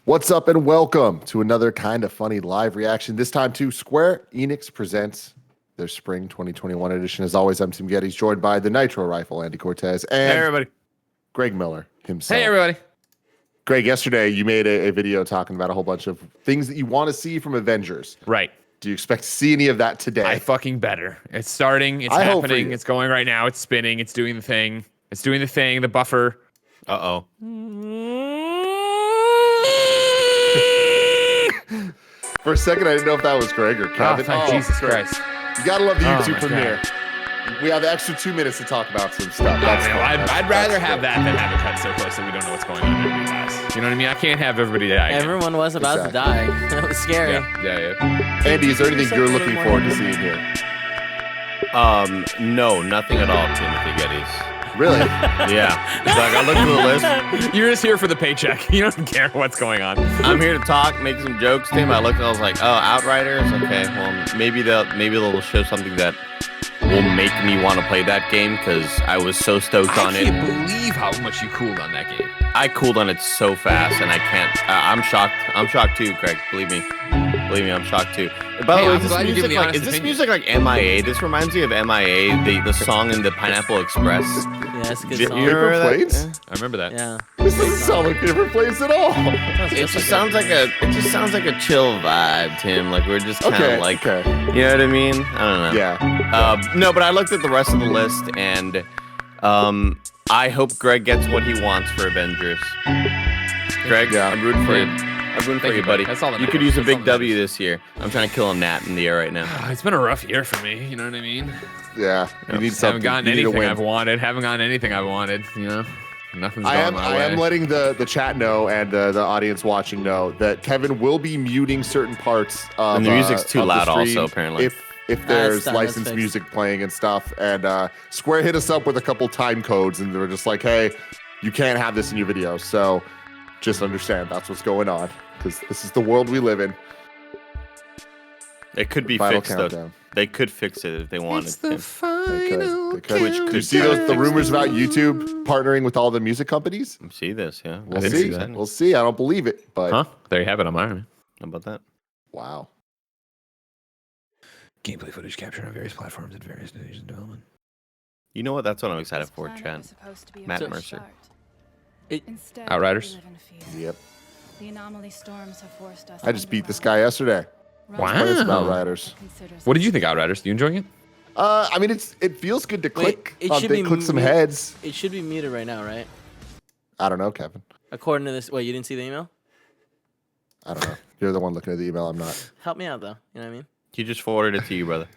What's up and welcome to another kind of funny live reaction. This time to Square Enix presents their Spring 2021 edition. As always, I'm Tim Gettys, joined by the Nitro Rifle, Andy Cortez, and hey everybody. Greg Miller himself. Hey everybody. Greg, yesterday you made a video talking about a whole bunch of things that you want to see from Avengers. Right. Do you expect to see any of that today? I fucking better. It's starting. It's happening. It's going right now. It's spinning. It's doing the thing. It's doing the thing. The buffer. Uh-oh. For a second, I didn't know if that was Greg or Kevin. Oh, thank Jesus Greg. Christ. You gotta love the YouTube my premiere. God. We have the extra 2 minutes to talk about some stuff. I'd rather have that than have it cut so close that we don't know what's going on. You know what I mean? I can't have everybody die. Everyone was about to die. That was scary. Yeah. Andy, is there anything you're looking forward to seeing here? No, nothing at all, Timothy Gettys. Really? Yeah. It's like I looked at the list. You're just here for the paycheck. You don't care what's going on. I'm here to talk, make some jokes, Tim. I looked and I was like, oh, Outriders? Okay, well, maybe they'll show something that will make me want to play that game because I was so stoked on it. I can't believe how much you cooled on that game. I cooled on it so fast, and I can't. I'm shocked. I'm shocked too, Craig. Believe me, I'm shocked too. By the way, is this music like MIA? This reminds me of MIA, the song in the Pineapple Express. Yeah, it's a good song. Paper Planes? Yeah. I remember that. Yeah. This doesn't sound like Paper Planes at all. It just sounds like a chill vibe, Tim. Like we're just kind of you know what I mean? I don't know. Yeah. No, but I looked at the rest of the list, and I hope Greg gets what he wants for Avengers. Greg, Yeah. I'm rooting for you. Yeah. I'm rooting for you, buddy. That's all that You could matters. use a That's all big that W this year. I'm trying to kill a gnat in the air right now. It's been a rough year for me. You know what I mean? Yeah. You need Haven't something. gotten You need a anything win. I've wanted. Haven't gotten anything I wanted. You know, nothing's I going my way. am letting the chat know and the audience watching know that Kevin will be muting certain parts of And the music's too of the loud stream also, apparently. If there's done, licensed that's music playing and stuff. And Square hit us up with a couple time codes and they were just like, hey, you can't have this in your video. So just understand that's what's going on because this is the world we live in. It could be Final fixed, though. countdown. They could fix it if they wanted It's the to. final They could. Which Do could you see the rumors about YouTube partnering with all the music companies? See this, yeah. We'll didn't see. see that. We'll see. I don't believe it, but Huh? There you have it on Iron Man. How about that? wow. Gameplay footage captured on various platforms at various stages of development. You know what? That's what I'm excited for, Chad. Matt Mercer. Outriders? Yep. The anomaly storms have forced us. I just beat this guy yesterday. Wow. Playing some Outriders. What did you think, Outriders? You enjoying it? I mean, it feels good to click. it should be click some mu- heads. It should be muted right now, right? I don't know, Kevin. According to this, wait, you didn't see the email? I don't know. You're the one looking at the email. I'm not. Help me out, though. You know what I mean? He just forwarded it to you, brother.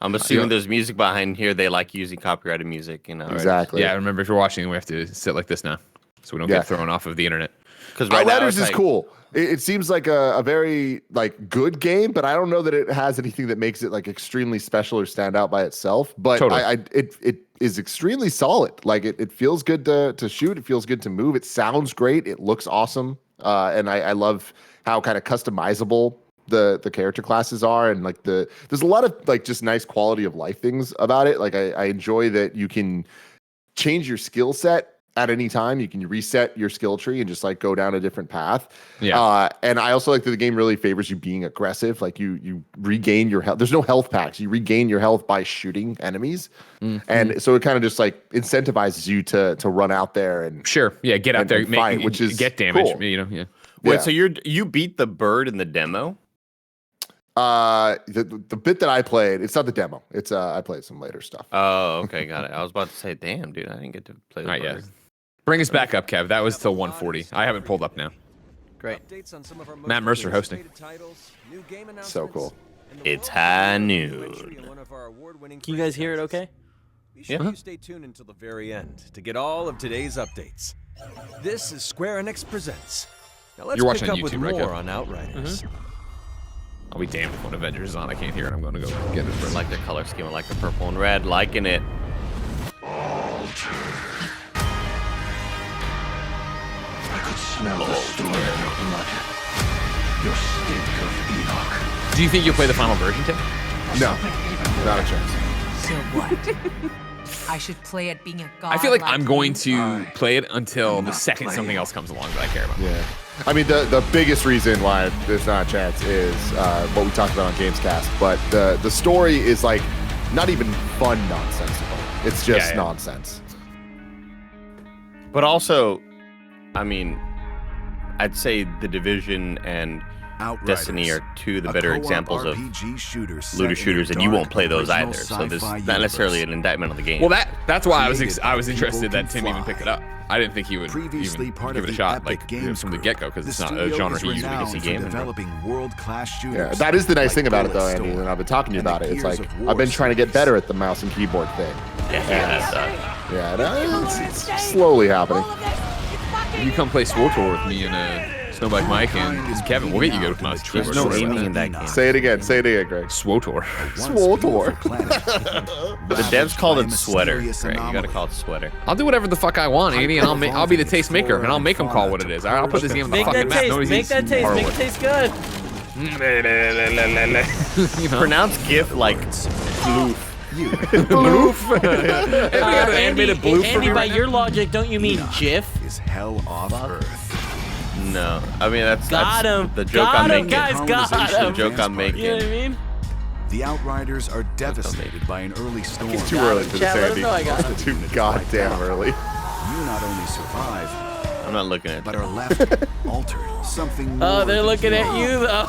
I'm assuming there's music behind here. They like using copyrighted music, you know. Exactly. Yeah, remember, if you're watching, we have to sit like this now so we don't get thrown off of the internet. Because right now Outriders it's is cool. It seems like a very good game, but I don't know that it has anything that makes it like extremely special or stand out by itself. But Totally. it is extremely solid. Like it feels good to shoot. It feels good to move. It sounds great. It looks awesome. And I love how kind of customizable the character classes are, and like there's a lot of like just nice quality of life things about it. Like I enjoy that you can change your skill set at any time. You can reset your skill tree and just like go down a different path. Yeah. And I also like that the game really favors you being aggressive. Like you regain your health. There's no health packs. You regain your health by shooting enemies. Mm-hmm. And so it kind of just like incentivizes you to run out there and Sure. Yeah, get out and there, fight, which is get damage. cool. You know, yeah. Wait, Yeah. so you beat the bird in the demo? The bit that I played, it's not the demo. It's I played some later stuff. Oh, okay, got it. I was about to say, damn, dude, I didn't get to play the All right, yeah. bird. Bring us back up, Kev. That was till 140. I haven't pulled up now. Great. Matt Mercer hosting. So cool. It's high noon. Can you guys hear it okay? Be sure you stay tuned until the very end to get all of today's updates. This is Square Enix Presents. Now let's You're watching pick on up with YouTube, right, more Kev? on Outriders. I'll be damned if when Avengers is on, I can't hear it. I'm going to go get it. I like the color scheme. I like the purple and red. Liking it. I could smell the storm in your blood. Your stink of Enoch. Do you think you'll play the final version, Tim? No, not a chance. So what? I should play it being a god. I feel like I'm going to play it until the second something else comes along that I care about. Yeah. I mean, the biggest reason why there's not a chance is what we talked about on Gamescast, but the story is like not even fun nonsensical. It's just nonsense. But also, I mean, I'd say The Division and Outriders, Destiny are two of the better examples of looter shooters, and you won't play those either. So there's not necessarily an indictment on the game. Well, that's why I was interested that Tim even picked it up. I didn't think he would even give it a shot, like from the get-go, because it's not a genre he usually gets a game in. Yeah, that is the nice thing about it, though, Andy. And I've been talking to you about it. It's like I've been trying to get better at the mouse and keyboard thing. It's slowly happening. You come play SWTOR with me and Snowbike Mike and Kevin, we'll get you good mouse and keyboard. There's no aiming in that game. Say it again, Greg. SWTOR. The devs called it Sweater, Greg. You gotta call it Sweater. I'll do whatever the fuck I want, Andy, and I'll be the taste maker, and I'll make them call what it is. I'll put this game on the fucking map. Make that taste. Make it taste good. You know? Pronounce GIF like bloof. Bloof. Animated bloof. Andy, by your logic, don't you mean GIF? Is hell off Earth. No, I mean that's him. the joke I'm making. Guys, got him. The joke I'm making. You know what I mean? The Outriders are devastated by an early storm. It's too early for this, Andy. It's too goddamn early. You not only survive, I'm not looking at it. but are left altered. Something more. Oh, they're looking at you though.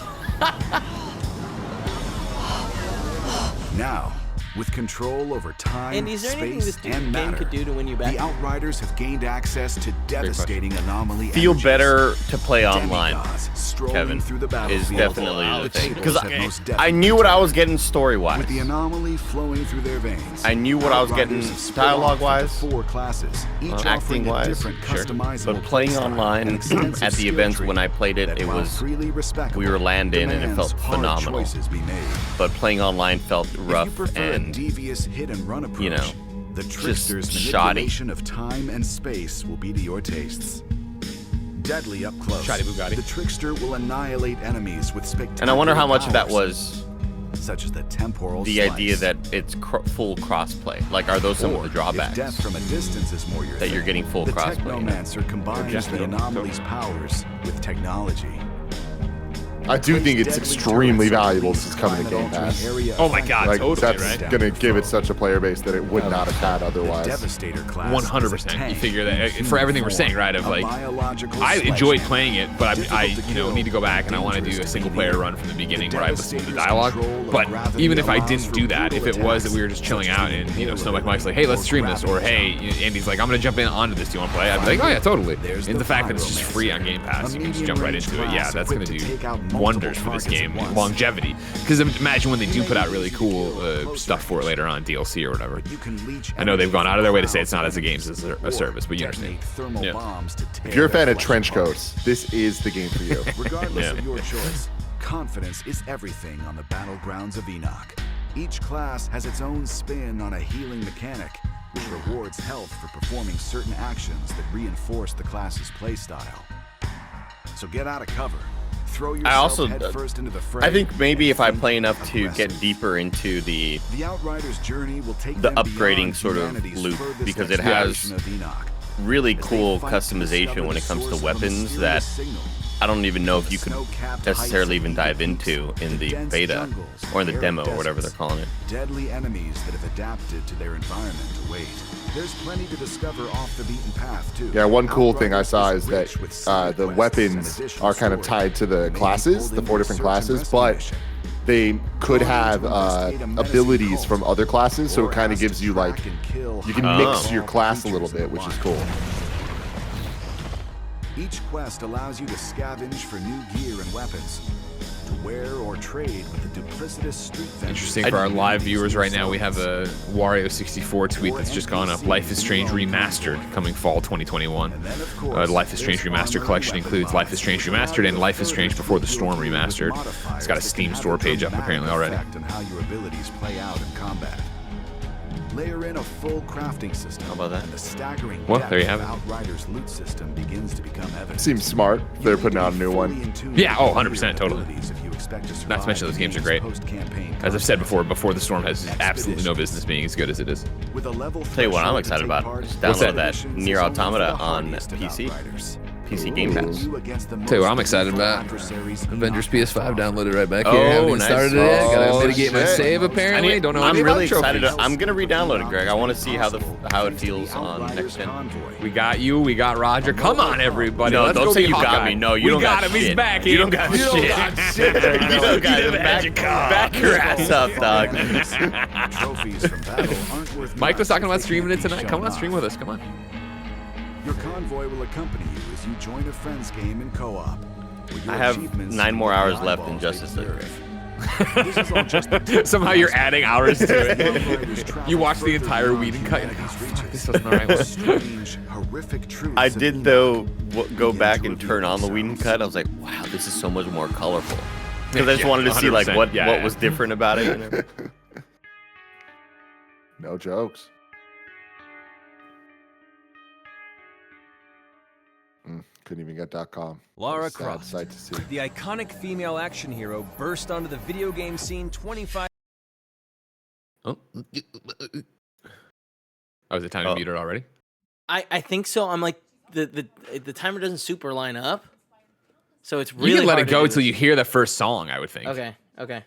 Now, with control over time, Andy, is there anything space, this and game matter, could do to win you back? the Outriders have gained access to devastating anomaly Feel energies. better to play online, Demigods strolling Kevin, through the is battlefield. definitely the thing. Because Most I knew what I was getting story-wise. With the anomaly flowing through their veins, I knew what I was getting Outriders have split off dialogue-wise, into 4 classes, each offering a acting-wise, different customizable but playing playstyle online and extensive at the skill events tree when I played it, that, it while was freely respectable, we were landing and it felt demands hard phenomenal. choices be made. But playing online felt If you rough prefer and a devious hit and run approach, you know, the just trickster's shoddy. manipulation of time and space will be to your tastes. Deadly up close, Shoddy Bugatti. the trickster will annihilate enemies with spectacular And I wonder how much of that powers, was such as the temporal the slice. idea that it's full crossplay. Like, are those some of the If drawbacks? death from a distance is more your that you're thing, getting full the crossplay, you know? Technomancer combines the anomaly's powers with technology. I do think it's extremely valuable since it's coming to Game Pass. Oh my God, Like, totally, that's right? going to give it such a player base that it would not have had otherwise. Devastator class 100%. You figure that for everything we're saying, right? Of like, I enjoyed playing it, but I need to go back and I want to do a single player run from the beginning where I listen to the dialogue. But even if I didn't do that, if it was that we were just chilling out and Snowbike Mike's like, hey, let's stream this, or hey, Andy's like, I'm gonna jump in onto this. Do you want to play? I'd be like, oh yeah, totally. And the fact that it's just free on Game Pass, you can just jump right into it. Yeah, that's gonna do wonders for this game. Longevity, because imagine when they do put out really cool stuff for it later on, DLC or whatever. I know they've gone out of their way to say it's not as a games as a service, but you understand. Yeah. If you're a fan of trench coats, this is the game for you. Regardless of your choice, confidence is everything on the battlegrounds of Enoch. Each class has its own spin on a healing mechanic, which rewards health for performing certain actions that reinforce the class's playstyle. So get out of cover. Throw yourself headfirst into the fray. I think maybe if I play enough to get deeper into the Outriders' journey will take the them upgrading beyond sort of humanity's loop, furthest because it has exploration of Enoch. really As they cool fight to customization discover when it the comes to source of a weapons mysterious that signal. I don't even know if you could Snow-capped necessarily heights even of dive Eden into in the dense beta jungles, or in the arid demo or whatever they're deserts, calling it. Deadly enemies that have adapted to their environment await. There's plenty to discover off the beaten path too. Yeah, one cool thing I Outriders saw is is rich that with side the quests weapons and additional are kind of story. tied to the Maybe classes, the holding 4 a different search and classes, rescue but mission. they could Going have to investigate a menacing abilities cult, from other classes, so or it kind of has to gives you track like, and kill you can highly mix your evolved class a little creatures in bit, the which is wild. cool. Each quest allows you to scavenge for new gear and weapons, to wear or trade with the duplicitous street vendors. Interesting for our live viewers right now, we have a Wario64 tweet that's just gone up. Life is Strange Remastered, coming fall 2021. Life is Strange Remastered collection includes Life is Strange Remastered and Life is Strange Before the Storm Remastered. It's got a Steam store page up apparently already. On how your abilities play out in combat. Layer in a full crafting system. How about that? And the staggering Well, depth there you of have it. Outriders' loot system begins to become evident. Seems smart if they're putting out a new one. Yeah, oh, 100%, totally. expect to survive Not to mention those games are great. post-campaign As I've said content. before, the Storm has absolutely no business being as good as it is. With a level Tell you what I'm threshold to excited take about. part, Just What's download that? that Nier Automata on PC. PC Game Pass. Tell you what I'm excited about. Avengers PS5 downloaded right back here. Oh, Haven't even nice. started it yet. Gotta Oh, mitigate my shit. save apparently. Don't know I'm anything really about excited. trophies. I'm gonna re-download it, Greg. I want to see how it feels on next gen. We got you. We got Roger. Come on, everybody. No, Let's don't go say be you got Hawkeye. me. No, you don't got got him. He's shit. back. You don't got shit. You don't got shit. You don't got it. Back your ass up, dog. Trophies from battle aren't worth Mike was much talking if about they streaming it can't be tonight. Come shown on, stream off. with us. Come on. Your convoy will accompany you as you join a friend's game in co-op. where your I have achievements 9 more will be hours left in eyeballs Justice they League. deserve. This is all just the tip of Somehow the you're iceberg. adding hours to As it. Outriders travel You watch the further entire beyond Whedon cut. You're like, humanity's oh, fuck, reaches, this wasn't the right one. strange, horrific truths I of did Enoch though go begin back to and reveal turn on the Whedon themselves. cut. I was like, wow, this is so much more colorful. Because I just Yeah, wanted to see like 100%. what Yeah. was different about it. You know? No jokes. Couldn't even get .com. Lara Sad Croft, sight to see. the iconic female action hero, burst onto the video game scene 25. Oh, is it time to Oh. mute it already? I think so. I'm like the timer doesn't super line up, so it's really You can let hard it go to do until this. you hear the first song, I would think. Okay. Okay.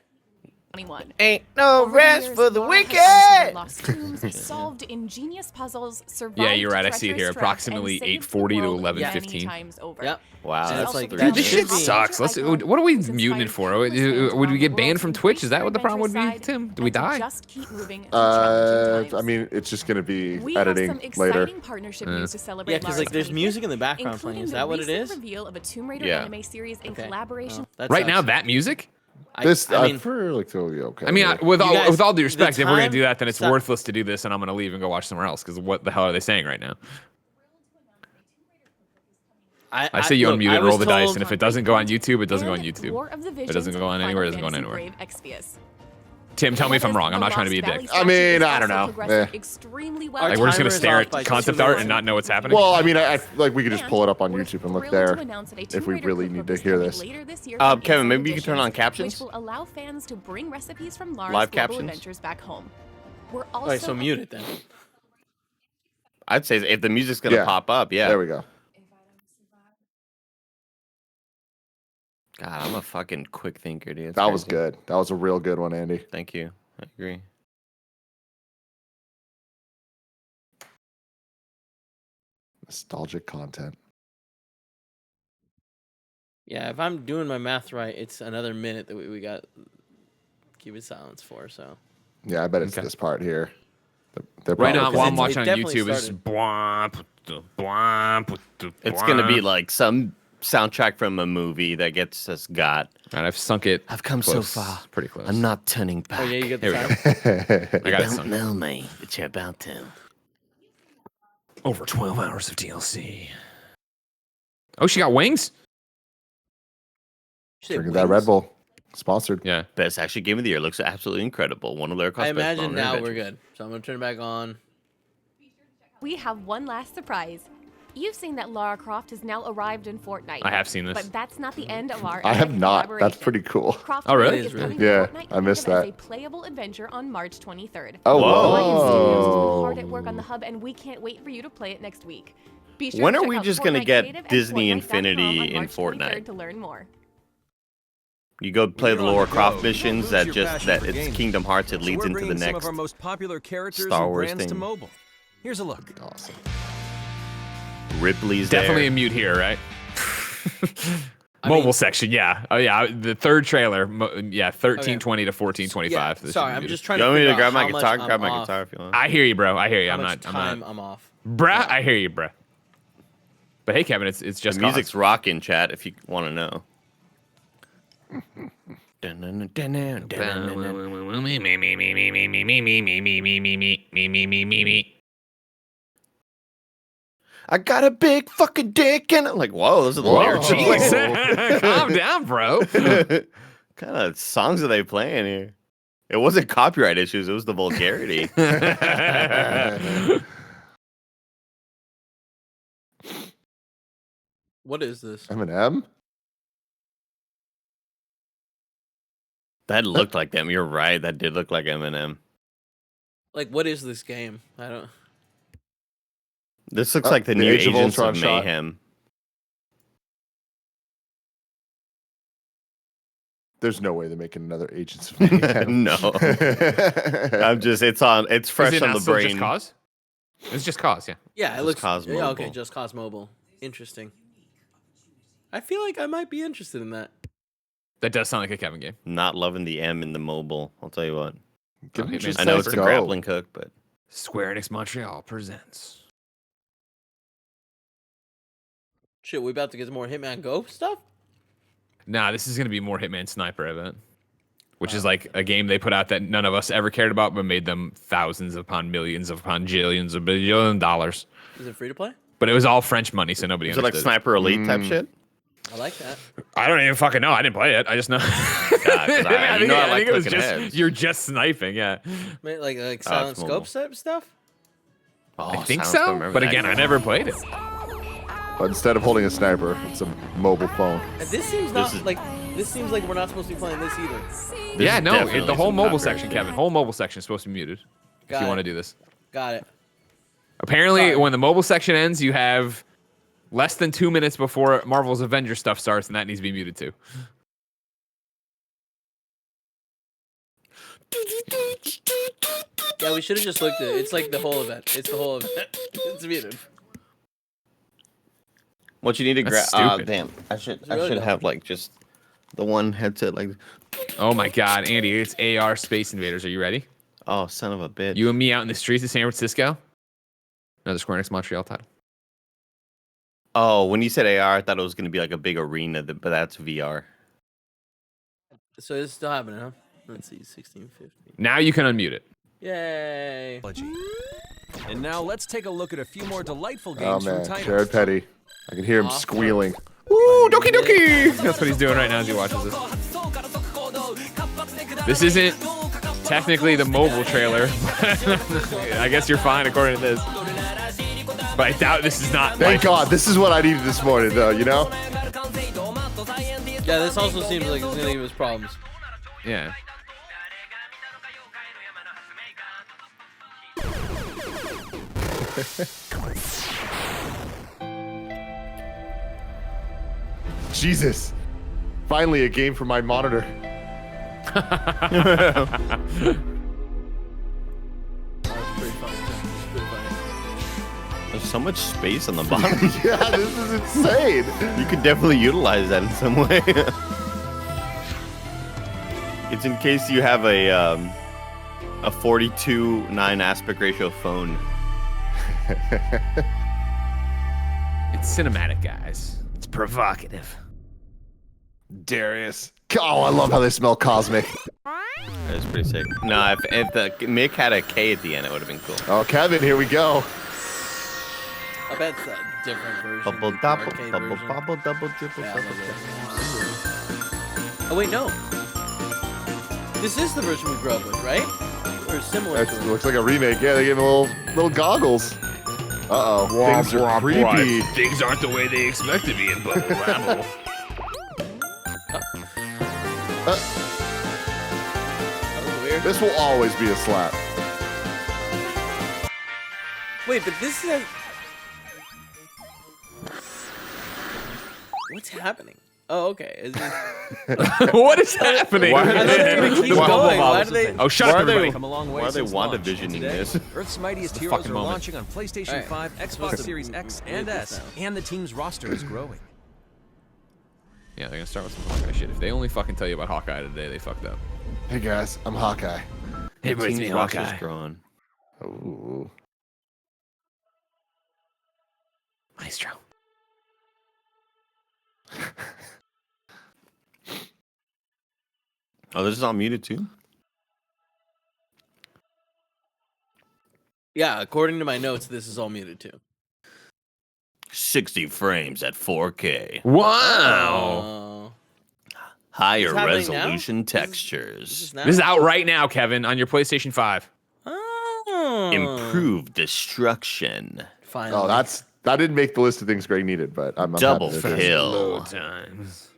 21. Ain't no Over the rest years, for the Laura has wicked. uncovered lost tombs, solved ingenious puzzles, survived Yeah, you're right. I see it treacherous here. threats, Approximately and saved the 8:40 to world 11:15. many times over. Yep. Wow, So that's it's like three. that This should shit be- sucks. What are we muting it for? Would we get banned from Twitch? Is that what the problem would be, Tim? Do we die? Just keep moving through challenging I times. mean, it's just gonna be We have editing some later. exciting partnership news to celebrate Yeah, because like Lara's there's 25th, music in the background playing. including Is the that what it recent is? reveal of a Tomb Raider Yeah. anime series in Okay. collaboration. Well, that Right now, sucks. that music? This, I mean, feel like it'll be okay. I mean, with You all guys, with all due the respect, if we're gonna time- do that, then it's stop. worthless to do this, and I'm gonna leave and go watch somewhere else. Because what the hell are they saying right now? I say you look, unmute I it, roll was the dice, told- and if it doesn't go on YouTube, it doesn't go on and YouTube. War of the If it Visions doesn't go on and anywhere, it Final doesn't go on Fantasy anywhere. Brave Exvius. Tim, tell me if I'm What wrong. if I'm the not trying to be a Lost dick. Valley I mean, statue is I don't also know. progressing extremely well. Our Like we're just gonna timer is stare off at by concept 2 art minutes. and not know what's happening. Well, I mean, I like we could just And pull it up on we're YouTube and look thrilled there to announce that a if Tomb we Raider really cookbook need to is hear coming this. later this year Kevin, from maybe you Inside could turn on Editions, captions? which will allow fans to bring recipes from Lara's Live global captions? adventures back home. We're also Okay, so mute it then. I'd say if the music's gonna Yeah. pop up, yeah. There we go. God, I'm a fucking quick thinker, dude. It's That was crazy. good. That was a real good one, Andy. Thank you. I agree. Nostalgic content. Yeah, if I'm doing my math right, it's another minute that we got keep it silence for. So Yeah, I bet it's Okay. this part here. They're Right now, probably- while I'm It watching on definitely YouTube, it's started. bwomp, bwomp, It's gonna be like some soundtrack from a movie that gets us got. And I've sunk it. I've come close, so far. Pretty close. I'm not turning back. oh yeah, you got the Here we timer. go. I got it Don't sunk. know me, but you're about to. Over 12 hours of DLC. Oh, she got wings? You say Drinking that wings? Red Bull. Sponsored. Yeah. Best action game of the year. Looks absolutely incredible. One of their I best imagine now adventures. we're good. So I'm gonna turn it back on. We have one last surprise. You've seen that Lara Croft has now arrived in Fortnite. I have seen this. But that's not the end of our I have epic not. That's collaboration. pretty cool. Croft Oh, really? Play is coming Yeah, to Fortnite I missed Kingdom as that. a playable adventure on March 23rd. Oh, Lion Studios has been whoa. hard at work on the hub, and we can't wait for you to play it next week. Be sure When to are check we out just gonna Fortnite get Creative and Disney Fortnite.com Infinity on in March 23rd Fortnite? to learn more. You go play the When you're on Lara the Croft go, missions lose that your just passion that for it's gaming. Kingdom Hearts. It So leads we're into the bringing some of next our most popular characters Star and Wars brands to thing. mobile. Here's a look. Awesome. Ripley's Definitely there. a mute here, right? I Mobile mean- section, yeah. Oh, yeah. The third trailer, yeah, 1320 to 1425. Yeah, This sorry, is I'm muted. just trying You to want me figure to out grab my how much guitar? I'm Grab my off, guitar if you want. I hear you, bro. I hear you. how I'm much not. time I'm off. Bruh, I hear you, bruh. But hey, Kevin, it's just The music's rocking, chat. If you want to know. I got a big fucking dick, and I'm like, whoa, those are the Whoa, lyrics. jeez. Calm down, bro. What kind of songs are they playing here? It wasn't copyright issues; it was the vulgarity. What is this? Eminem? That looked like them. You're right. That did look like Eminem. Like, what is this game? I don't. This looks like the new Age of Agents of Ultron shot. Mayhem. There's no way they're making another Agents of Mayhem. No. It's fresh Is it on not the still brain. Just Cause? It's just Cause, yeah. Yeah, it Just looks. Cause Yeah, okay, Mobile. just Cause Mobile. Interesting. I feel like I might be interested in that. That does sound like a Kevin game. Not loving the M in the mobile. I'll tell you what. Give me Hitman just I know let's it's a go. grappling hook, but Square Enix Montreal presents. Shit, we about to get some more Hitman Go stuff? Nah, this is going to be more Hitman Sniper event, which is like a game they put out that none of us ever cared about, but made them thousands upon millions upon jillions of billion dollars. Is it free to play? But it was all French money, so nobody is it like understood. Sniper Elite type shit? I like that. I don't even fucking know. I didn't play it. I just know. I like it was cooking just heads. you're just sniping. Yeah, Like Silent it's Scope type stuff? Oh, I think Silence, so. remember But that again, game. I never played it. But instead of holding a sniper, it's a mobile phone. This seems This seems like we're not supposed to be playing this either. This Yeah, is no, definitely the whole some mobile not very section, good. Kevin. Whole mobile section is supposed to be muted if Got you it. want to do this. Got it. Apparently, Sorry. when the mobile section ends, you have less than 2 minutes before Marvel's Avengers stuff starts, and that needs to be muted too. Yeah, we should have just looked at it. It's like the whole event. It's the whole event. It's muted. What you need to grab? That's stupid. Damn! I should really dumb. have like just the one headset. Like, Oh my God, Andy, it's AR Space Invaders. Are you ready? oh, son of a bitch! You and me out in the streets of San Francisco. Another Square Enix Montreal title. Oh, when you said AR, I thought it was gonna be like a big arena, but that's VR. So it's still happening, huh? Let's see, 1650. Now you can unmute it. Yay. Trilogy. And now let's take a look at a few more delightful Oh games man, from Taito. Jared Petty. I can hear him Awesome. squealing. Ooh, Doki Doki! That's what he's doing right now as he watches this. This isn't technically the mobile trailer. I guess you're fine according to this. But I doubt this is not. Thank God, this is what I needed this morning, though. You know? Yeah, this also seems like it's gonna give us problems. Yeah. Jesus. Finally, a game for my monitor. That's pretty funny. It's pretty funny. There's so much space on the bottom. Yeah, this is insane. You could definitely utilize that in some way. It's in case you have a 42:9 aspect ratio phone. It's cinematic, guys. It's provocative. Darius. Oh, I love how they smell cosmic. That's pretty sick. No, if the Mick had a K at the end, it would have been cool. Oh, Kevin, here we go. I bet it's a different version. Bubble the double, arcade bubble version. bubble double triple Yeah, double. Oh wait, no. This is the version we grew up with, right? Or similar That to it. looks like a remake. Yeah, they gave him little goggles. Uh-oh. Things are creepy. Things aren't the way they expect to be in Bubble Babble. That was weird. This will always be a slap. Wait, but this is. What's happening? Oh, okay. Is this... What is happening? Why are I thought they were gonna keep Why- going. Why do they? Oh, shut up, Why are they- everybody. Come a long way Why are they since launch. WandaVisioning Today, this? Earth's mightiest The heroes fucking are moment. launching on PlayStation Alright. 5, Xbox Series X and S, and the team's roster is growing. Yeah, they're gonna start with some Hawkeye shit. If they only fucking tell you about Hawkeye today, they fucked up. Hey, guys, I'm Hawkeye. Hey, Team's roster's growing. Ooh. Maestro. Oh, this is all muted too? Yeah, according to my notes, this is all muted too. 60 frames at 4K. Wow. Higher Is it happening now? resolution This textures. is now? This is out right now, Kevin, on your PlayStation 5. Oh. Improved destruction. Finally. Oh, that didn't make the list of things Greg needed, but I'm Double happy that it did. kill. Load times.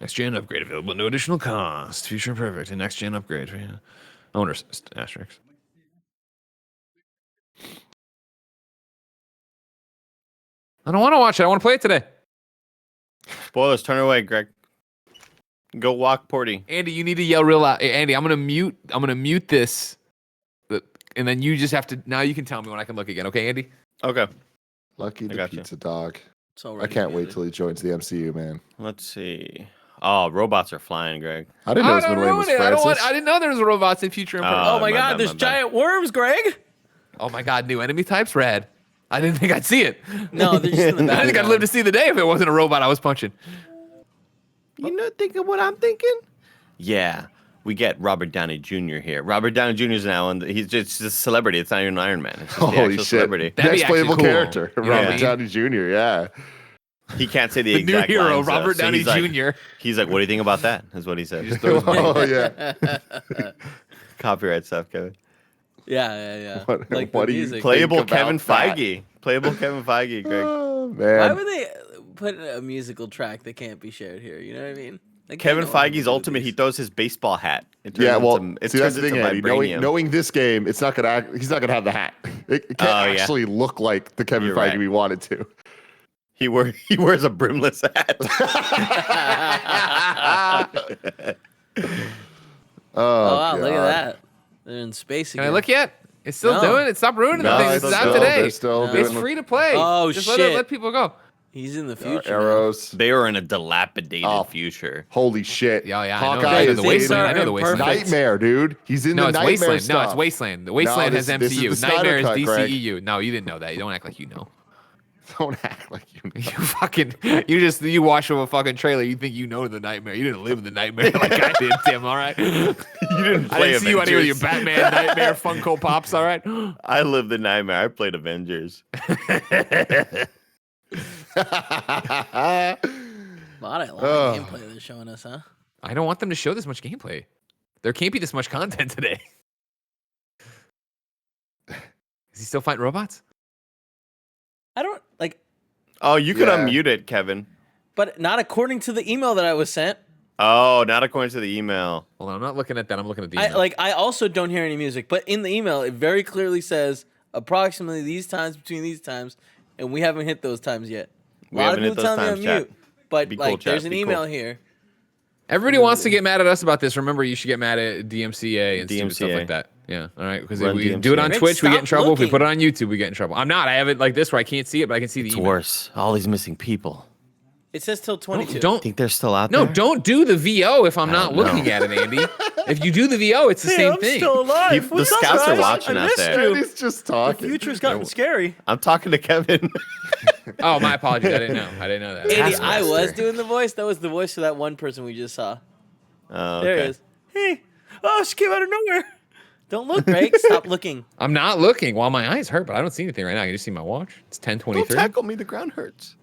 Next gen upgrade available, no additional cost. Future Imperfect, a next gen upgrade. Yeah. Owner assist, asterisk. I don't want to watch it. I want to play it today. Spoilers, turn away, Greg. Go walk Porty. Andy, you need to yell real loud. Hey, Andy, I'm gonna mute this, and then you just have to. Now you can tell me when I can look again. Okay, Andy? Okay. Lucky the pizza dog. So I can't wait till he joins the MCU, man. Let's see. Oh, robots are flying, Greg. I didn't know his middle name was Francis. I didn't know there was robots in Future Imperfect. Oh my God, there's giant worms, Greg. Oh my God, new enemy types, rad. I didn't think I'd see it. No, they're just in the background. I didn't think I'd live to see the day if it wasn't a robot I was punching. You know, thinking what I'm thinking? Yeah, we get Robert Downey Jr. here. Robert Downey Jr. is now, he's just a celebrity. It's not even Iron Man. It's just Holy shit. Celebrity. Next playable cool. character, Robert Downey Jr., yeah. He can't say the The exact new hero, lines, though. Robert So Downey he's like- Jr. He's like, what do you think about that? Is what he said. Oh, yeah. Copyright stuff, Kevin. Yeah. What- Like what the do you music. think Playable about Kevin that? Feige. Playable Kevin Feige, Greg. Oh, Why man. would they put a musical track that can't be shared here? You know what I mean? Like, Kevin they know how to Feige's do ultimate. He these. those his baseball hat. It turns Yeah, well, into, it see, that's turns the thing, into Andy. vibranium. Knowing this game, it's not gonna. He's not gonna have the hat. It can't Oh, yeah. actually look like the Kevin You're Feige right. we wanted to. He wears a brimless hat. Oh wow, look at God. that. They're in space Can again. I look yet? It's still No. doing it. Stop ruining No, the thing. it's It's out still- today. they're still It's doing- free to play. Oh, Just shit. Let people go. He's in the future. now. Arrows. They are in a dilapidated Oh. future. Holy shit. Yeah, I know. Hawkeye I know is the in Wasteland. I know the Perfect. Wasteland. Nightmare, dude. He's in No, the it's Nightmare Wasteland. stuff. No, it's Wasteland. The Wasteland this- has this is MCU. the Snyder Nightmare is cut, Greg. DCEU. No, you didn't know that. You don't act like you know. Don't act like you know. You fucking, you watch a fucking trailer. You think you know the Nightmare. You didn't live in the Nightmare like I did, Tim. All right. You didn't I play didn't see you out here with your Avengers. Batman Nightmare Funko Pops. All right. I lived the nightmare. I played Avengers. Lot of Ugh. gameplay they're showing us, huh? I don't want them to show this much gameplay. There can't be this much content today. Is he still fighting robots? I don't like, Oh, you could Yeah. unmute it, Kevin. but not according to the email that I was sent. Oh, not according to the email. Hold on, I'm not looking at that. I'm looking at the email. I also don't hear any music, but in the email it very clearly says approximately these times between these times, and we haven't hit those times yet. A We lot of haven't hit people those telling times, me on chat. mute, but Be like cool, chat. there's an Be email cool. here. Everybody wants to get mad at us about this. Remember, you should get mad at DMCA and stupid stuff DMCA. like that. Yeah, all right. Because if Run we do it on DMCA. Twitch, we get in Stop trouble. If we looking. put it on YouTube, we get in trouble. I'm not. I have it like this where I can't see it, but I can see the It's email. worse. All these missing people. It says till 22. Don't. Think they're still out No, there? don't do the VO if I'm not don't know. looking at it, Andy. If you do the VO, it's the same thing. alive. The scouts are watching out there. And he's just talking. Future's gotten scary. I'm talking to Kevin. Oh, my apologies. I didn't know. I didn't know that. Andy, I was Taskmaster. doing the voice. That was the voice of that one person we just saw. Oh, There okay. it is. Hey, oh, she came out of nowhere. Don't look, Greg. Stop looking. I'm not looking. While my eyes hurt, but I don't see anything right now. I can just see my watch. It's Don't 10:23. tackle me. The ground hurts.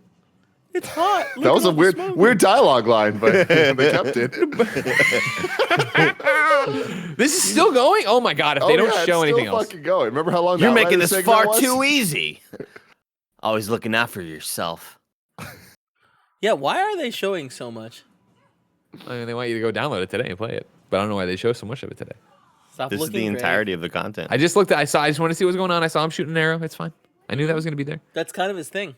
It's hot. Look That was at a all the smoke. weird dialogue line, but they kept it. This is still going. Oh my god! If they don't yeah, show it's anything still else, fucking going. Remember how long You're that making Outriders this segment far was? too easy. Always looking out for yourself. Yeah, why are they showing so much? I mean, they want you to go download it today and play it. But I don't know why they show so much of it today. Stop This is looking, the Greg. entirety of the content. I just looked at. I just want to see what's going on. I saw him shooting an arrow. It's fine. I knew that was going to be there. That's kind of his thing.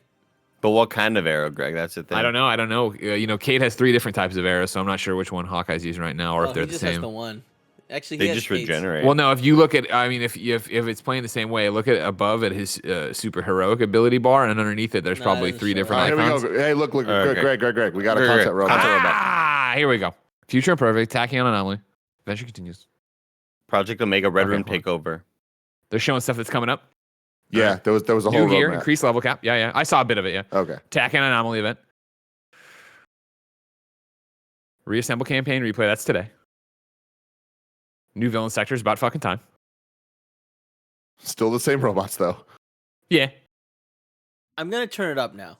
But what kind of arrow, Greg? That's the thing. I don't know. Kate has 3 different types of arrows, so I'm not sure which one Hawkeye's using right now, or Oh, if they're he the just has same. the one. Actually, he They has just Kate's. regenerate. Well, no. If you look at, I mean, if it's playing the same way, look at above at his super heroic ability bar, and underneath it, there's No, probably it doesn't 3 show different Oh, here we icons. go. Hey, look, Okay. Greg. We got a Greg, content robot. Ah, here we go. Future Imperfect, Tachyon Anomaly. Adventure continues. Project Omega Red Okay, Room hold on. Takeover. They're showing stuff that's coming up. Yeah, there was a whole New gear, roadmap. increased level cap. Yeah. I saw a bit of it. Yeah. Okay. Tachyon Anomaly event. Reassemble campaign replay. That's today. New villain sectors. About fucking time. Still the same robots though. Yeah. I'm gonna turn it up now.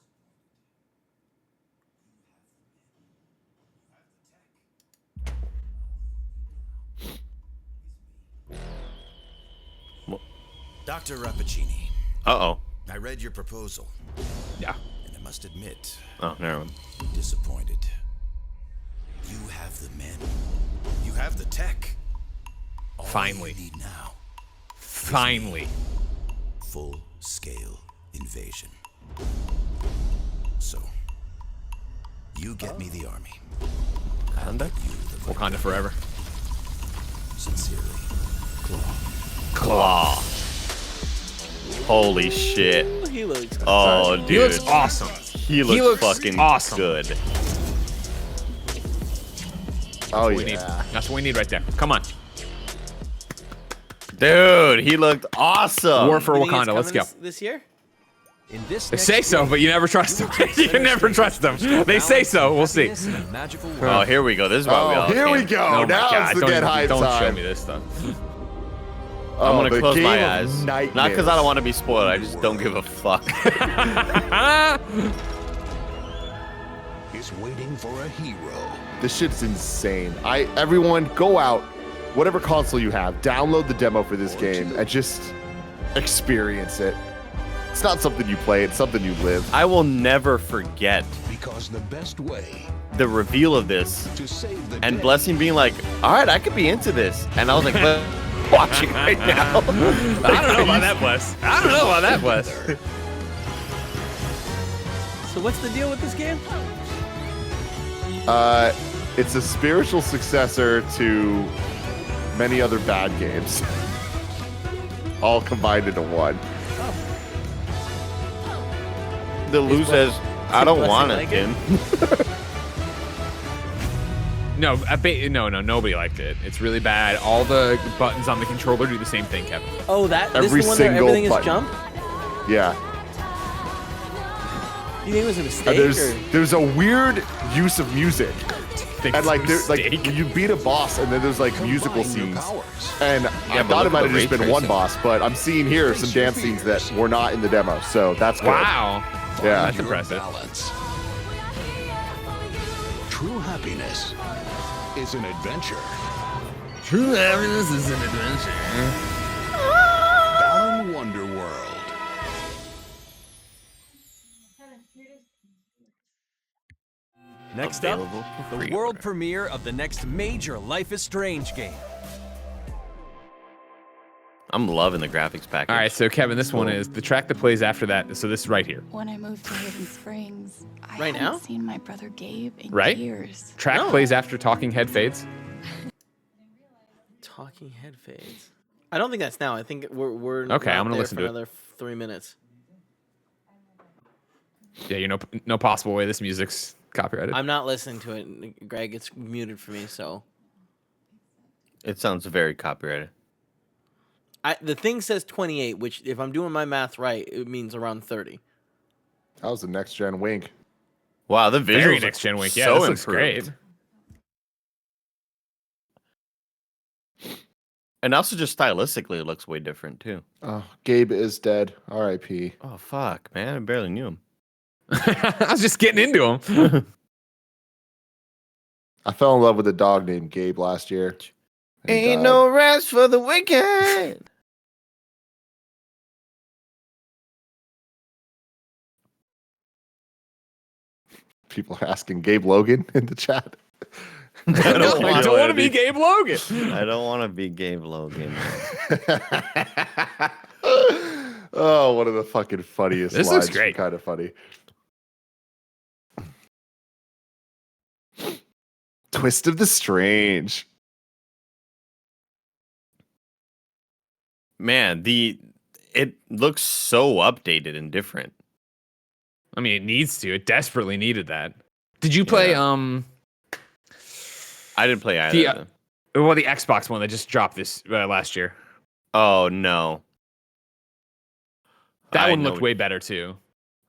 Dr. Rappaccini, Uh-oh. I read your proposal, Yeah. and I must admit, Oh, never mind. I'm disappointed. have the men. You have the tech. All Finally. you need now. Finally. Full-scale invasion. So, you get me the army. I'll get you the Wakanda forever. Sincerely, Claw. Claw. Holy shit. He looks. Oh, dude. He looks awesome. He looks fucking awesome. good. Oh We need. That's what we need right there. Come on. Dude, he looked awesome. War for You think it's Wakanda. Let's coming go. This year? In this They next say so, game, but you never trust them. you can never trust them. They say so. We'll see. happiness in a magical Oh, world. here we go. This is why we all here we came. go. Oh my now God. it's the Don't get even- hype Don't show time. me this stuff. I'm gonna the close game my of eyes. Not because nightmares. I don't want to be spoiled. I just don't give a fuck. Is waiting for a hero. This shit's insane. Everyone go out, whatever console you have, download the demo for this game and just experience it. It's not something you play, it's something you live. I will never forget Because the best way the reveal of this to save the and day Blessing being like, all right, I could be into this. And I was like, but watching right now. I don't know about that, Bless. I don't know about that, Bless. So what's the deal with this game? It's a spiritual successor to many other bad games. All combined into one. The Lou says, I don't want it, like Tim. No, no, nobody liked it. It's really bad. All the buttons on the controller do the same thing, Kevin. Oh, this Every is the one where single everything is button. jump? Yeah. You think it was a mistake? And there's a weird use of music. Think And it's a like, mistake. you beat a boss, and then there's like musical combine your scenes. powers. And I but thought look it might at have the just ray been one tracing. boss, but I'm seeing here some dance scenes that were not in the demo, so that's good. Wow. Yeah. That's your impressive. balance. True happiness is an adventure. True happiness is an adventure. Balan Wonderworld. Next up, Available for the pre-order. world premiere of the next major Life is Strange game. I'm loving the graphics package. All right, so Kevin, this one is the track that plays after that. So this is right here. When I moved to Hidden Springs, I Right hadn't now? seen my brother Gabe in Right? years. Track No. plays after Talking Head fades. Talking head fades. I don't think that's now. I think we're Okay, not I'm gonna there listen for to it. another 3 minutes. Yeah, no possible way this music's copyrighted. I'm not listening to it, Greg. It's muted for me, so It sounds very copyrighted. the thing says 28, which if I'm doing my math right, it means around 30. That was the next gen wink. Wow, the visuals Very look next gen wink. Yeah, so this looks improved. great. And also just stylistically, it looks way different too. Oh, Gabe is dead. R.I.P. Oh fuck, man! I barely knew him. I was just getting into him. I fell in love with a dog named Gabe last year. He Ain't died. no rest for the wicked. People are asking Gabe Logan in the chat. I don't want to be Gabe Logan. I don't want to be Gabe Logan. Oh, one of the fucking funniest This lines. looks great. Kind of funny. Twist of the Strange. Man, it looks so updated and different. I mean, it needs to. It desperately needed that. Did you play I didn't play either. the Xbox one that just dropped this last year? Oh no. That I one know looked way better too. I know And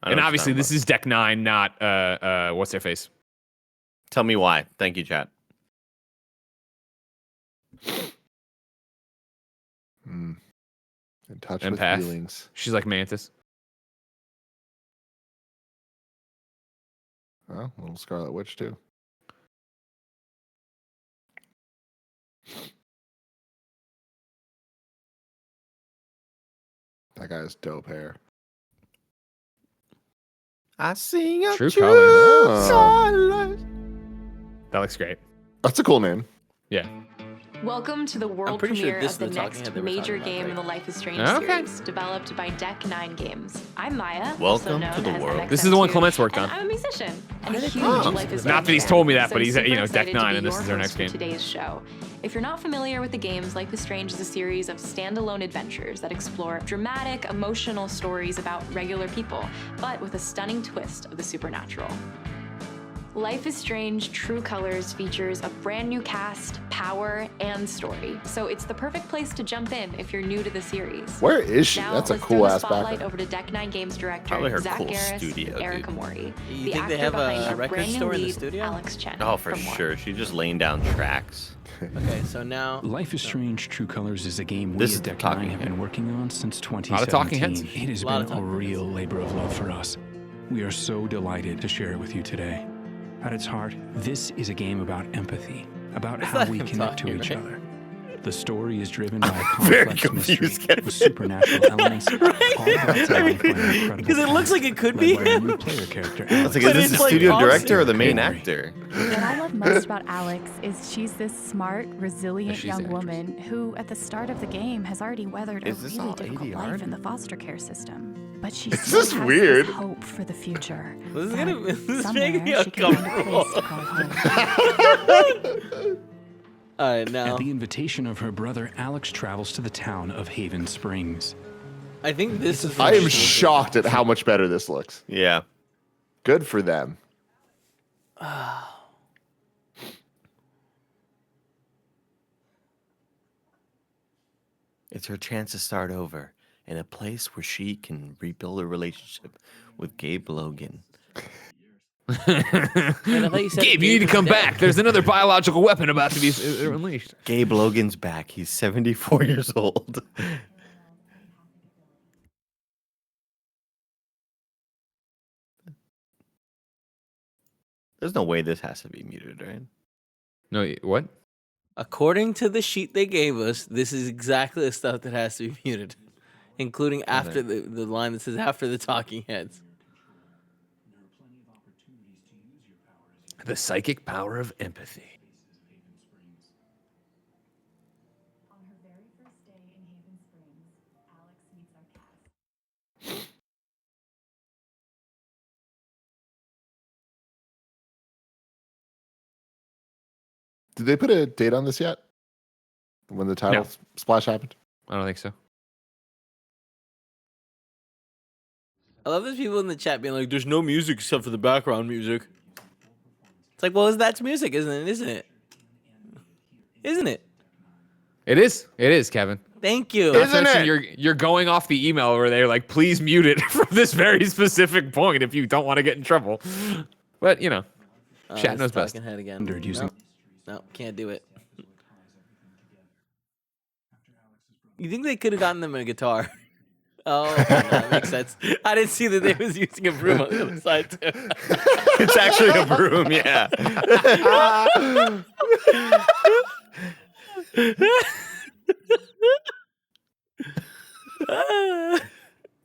what you're obviously, talking this is Deck 9, not what's their face. about. Tell me why. Thank you, chat. In touch Empath. with feelings. She's like Mantis. Oh, little Scarlet Witch too. That guy has dope hair. I see your True true colors. Oh. colors. That looks great. That's a cool name. Yeah. Welcome to the world pretty sure premiere this of the is the Talking next Head they were major talking about, game in right? the Life is Strange Okay. series, developed by Deck 9 Games. I'm Maya. Welcome also to the known as world. MXM2, This is the one Clement's worked and on. I'm a musician. And a huge Oh. Life is Not that he's Strange told me fan, that, so but I'm he's, super you know, Deck excited to 9, be and this your is their host next for game. Today's show. If you're not familiar with the games, Life is Strange is a series of standalone adventures that explore dramatic, emotional stories about regular people, but with a stunning twist of the supernatural. Life is Strange True Colors features a brand new cast, power, and story. So it's the perfect place to jump in if you're new to the series. Where is she? Now, That's a let's cool throw the ass spotlight background. over to Deck 9 Games Probably director her Zach cool Garris studio, and Erica dude. Mori. You The think they actor have behind a our record brand new store in the lead, studio? Alex Chen. Oh, for more. sure. She's just laying down tracks. Okay, so now Life is Strange True Colors is a game we This is at the Deck Talking 9 have Head. been working on since Lot of talking 2017. heads. It has Lot of been a talking real labor of love for us. We are so delighted to share it with you today. At its heart, this is a game about empathy, about It's how not we him connect to talking, each right? other. The story is driven by a very complex confused, mystery Kevin. with supernatural elements, all brought to life by an incredible Because it looks like it could be led by a him. new player character, I was like, But is this it's the like studio awesome. director or the main Henry. actor? What I love most about Alex is she's this smart, resilient she's the young actress. woman who, at the start of the game, has already weathered a Is this really all difficult ADR? life in the foster care system. But she This still is has weird. this hope for the future. This is that gonna- this is somewhere making me she can find a uncomfortable. place to call home. All right, now At the invitation of her brother, Alex travels to the town of Haven Springs. I think this is. I am shocked at how much better this looks. Yeah. Good for them. It's her chance to start over in a place where she can rebuild a relationship with Gabe Logan. Wait, I thought you said Gabe, you need to was come dead. back. There's another biological weapon about to be unleashed. Gabe Logan's back. He's 74 years old. There's no way this has to be muted, right? No, what? According to the sheet they gave us, this is exactly the stuff that has to be muted, including after the line that says after the talking heads. The psychic power of empathy. On her very first day in Haven Springs, Alex meets our cast. Did they put a date on this yet? When the title No. splash happened? I don't think so. I love those people in the chat being like, "There's no music except for the background music." It's like, well, that's music, isn't it? Isn't it? Isn't it? It is. It is, Kevin. Thank you. Not to mention You're going off the email where they're like, please mute it from this very specific point if you don't want to get in trouble. But, you know, chat it's knows best. talking head again. Using- No, can't do it. You think they could have gotten them a guitar? Oh, no, that makes sense. I didn't see that they was using a broom on the other side too. It's actually a broom, yeah.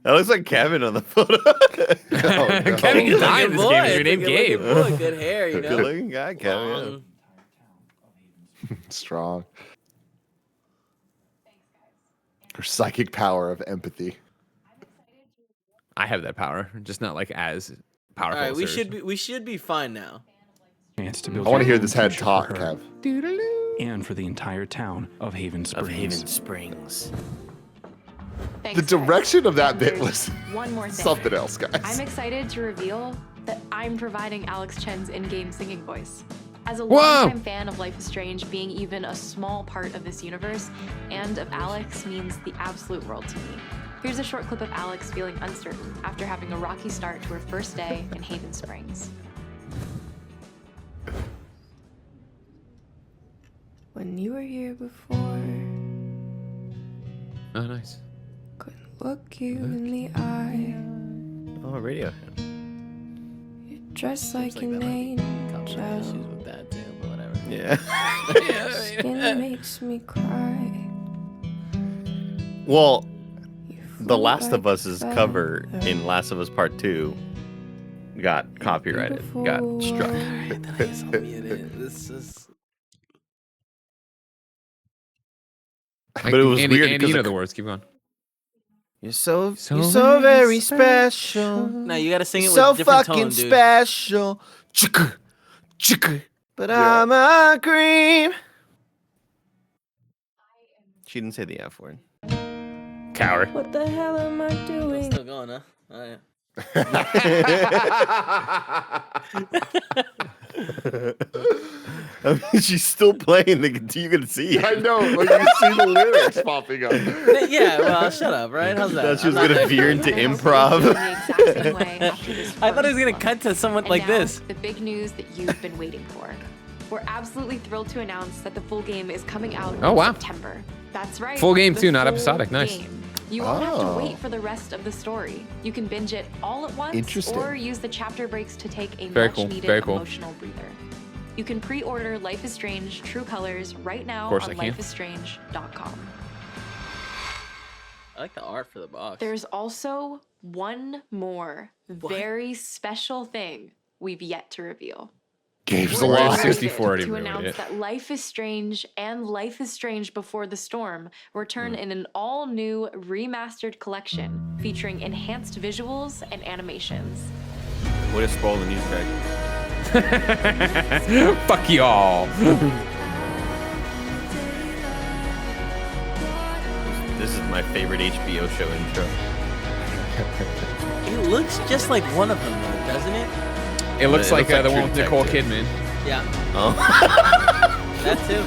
That looks like Kevin on the photo. Kevin, you're dying in this game. Is your name Good Gabe? looking boy, good hair, you know. Good looking guy, Kevin. Strong. Her psychic power of empathy. I have that power, just not like as All powerful. right, as hers. we should be fine now. Chance to build I want to your hear own this head future talk, for her Kev. and for the entire town of Haven Springs. Of Haven Springs. The direction of that bit There's was one more thing. something else, guys. I'm excited to reveal that I'm providing Alex Chen's in-game singing voice. As a Whoa! longtime fan of Life is Strange, being even a small part of this universe and of Alex means the absolute world to me. Here's a short clip of Alex feeling uncertain after having a rocky start to her first day in Haven Springs. When you were here before, Oh, nice. couldn't look you in the eye. Oh, radio. You dress like Like an that might be a couple of angel. issues with that too, but whatever. Yeah. Skin makes me cry. Well, You The float Last of like Us's cover in Last of Us Part 2 got copyrighted, got struck. Alright, then I guess I'll mute it. This is But it was weird Andy, because you know the words. Keep going. You're so very special. No, you gotta sing it so with different fucking tone, dude. special. Chicka, chicka. But I'm a cream. She didn't say the F word. Coward. What the hell am I doing? Still going, huh? Oh, yeah. I mean, she's still playing. You can see. I know, like you see the lyrics popping up. Yeah, well, shut up, right? How's that? Thought she was gonna veer into improv. I thought it was gonna cut to someone And like now, this. The big news that you've been waiting for. We're absolutely thrilled to announce that the full game is coming out in September. That's right. Full game the too, not full episodic. Nice. game. You won't have to wait for the rest of the story. You can binge it all at once Interesting. or use the chapter breaks to take a Very cool, much-needed very cool. emotional breather. You can pre-order Life is Strange True Colors right now Of course on I can. lifeisstrange.com. I like the art for the box. There's also one more very special thing we've yet to reveal. Games We're alive. excited 64 already to ruined announce it. that Life is Strange and Life is Strange Before the Storm return in an all-new remastered collection featuring enhanced visuals and animations. Way to spoil the news, Greg. Fuck y'all. This is my favorite HBO show intro. It looks just like one of them, though, doesn't it? It looks It like, looks like the one True with Nicole Detective. Kidman. Yeah. Oh. That too.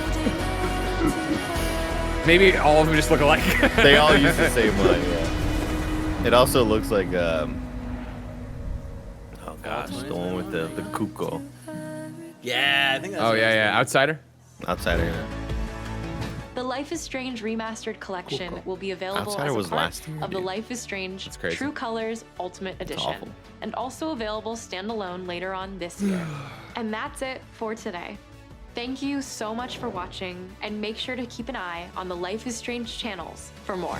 Maybe all of them just look alike. They all use the same one, yeah. It also looks like, oh gosh, the one with the cuckoo. Yeah, I think that's Oh, yeah. Outsider? Outsider, yeah. The Life is Strange Remastered Collection will be available Outsider as was a part last year, of the dude. Life is Strange That's crazy. True Colors Ultimate Edition, awful. and also available standalone later on this year. And that's it for today. Thank you so much for watching, and make sure to keep an eye on the Life is Strange channels for more.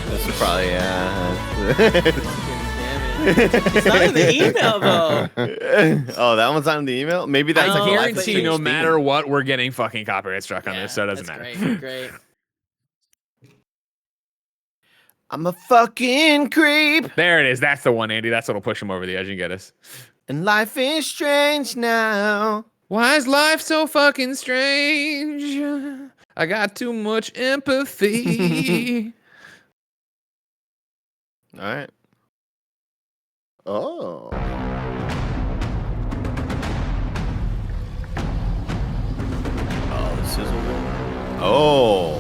This is probably, It's not in the email, though. Oh, that one's not in the email? Maybe that's I like a Life is guarantee Strange no theme. matter what, we're getting fucking copyright struck on this, so it doesn't matter. Great, great. I'm a fucking creep. There it is. That's the one, Andy. That's what'll push him over the edge and get us. And life is strange now. Why is life so fucking strange? I got too much empathy. All right. Oh. Oh, this is a one. Oh.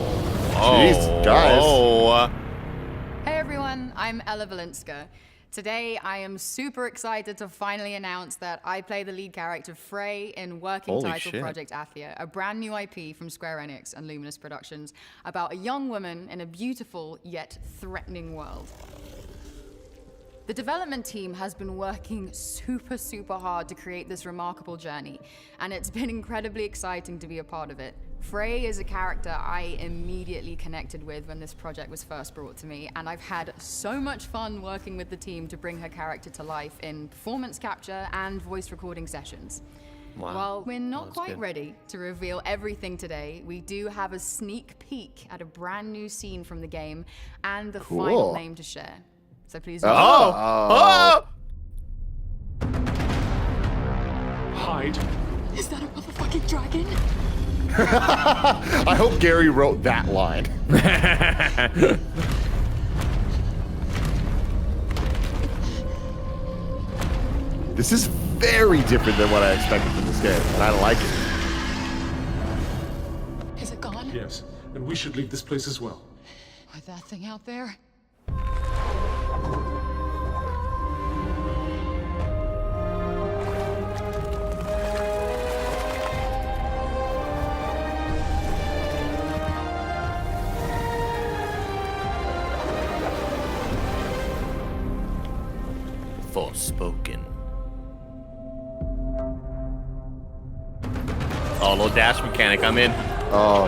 Jeez, guys. Oh. Hey everyone, I'm Ella Valinska. Today I am super excited to finally announce that I play the lead character Frey in working Holy title shit. Project Athia, a brand new IP from Square Enix and Luminous Productions about a young woman in a beautiful yet threatening world. The development team has been working super hard to create this remarkable journey, and it's been incredibly exciting to be a part of it. Frey is a character I immediately connected with when this project was first brought to me, and I've had so much fun working with the team to bring her character to life in performance capture and voice recording sessions. Wow. While we're not That's quite good. ready to reveal everything today, we do have a sneak peek at a brand new scene from the game and the Cool. final name to share. So please Oh. Hide. Is that a motherfucking dragon? I hope Gary wrote that line. This is very different than what I expected from this game, and I like it. Is it gone? Yes, and we should leave this place as well. With that thing out there? Forspoken. Oh, little dash mechanic. I'm in. Oh,